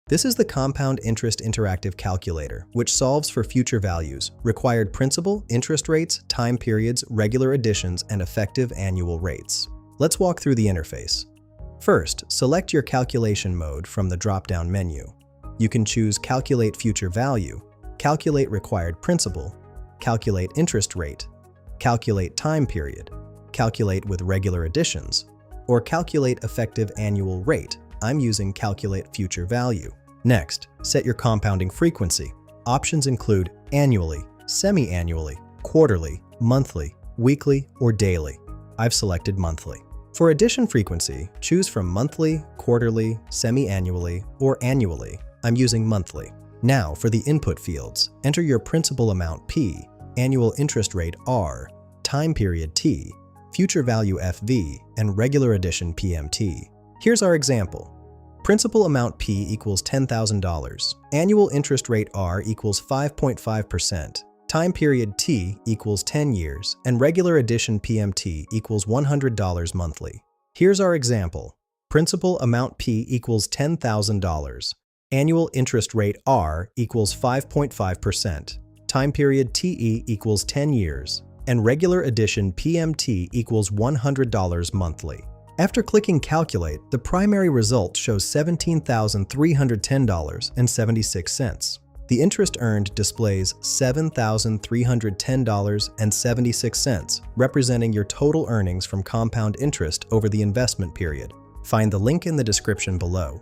This is the Compound Interest Interactive Calculator, which solves for future values, required principal, interest rates, time periods, regular additions, and effective annual rates. Let's walk through the interface. First, select your calculation mode from the drop-down menu. You can choose Calculate Future Value, Calculate Required Principal, Calculate Interest Rate, Calculate Time Period, Calculate with Regular Additions, or Calculate Effective Annual Rate. I'm using Calculate Future Value. Next, set your compounding frequency. Options include annually, semi-annually, quarterly, monthly, weekly, or daily. I've selected monthly. For addition frequency, choose from monthly, quarterly, semi-annually, or annually. I'm using monthly. Now for the input fields, enter your principal amount P, annual interest rate R, time period T, future value FV, and regular addition PMT. Here's our example. Principal amount P equals $10,000, annual interest rate R equals 5.5%, time period T equals 10 years, and regular addition PMT equals $100 monthly. Here's our example. Principal amount P equals $10,000, annual interest rate R equals 5.5%, time period TE equals 10 years, and regular addition PMT equals $100 monthly. After clicking Calculate, the primary result shows $17,310.76. The interest earned displays $7,310.76, representing your total earnings from compound interest over the investment period. Find the link in the description below.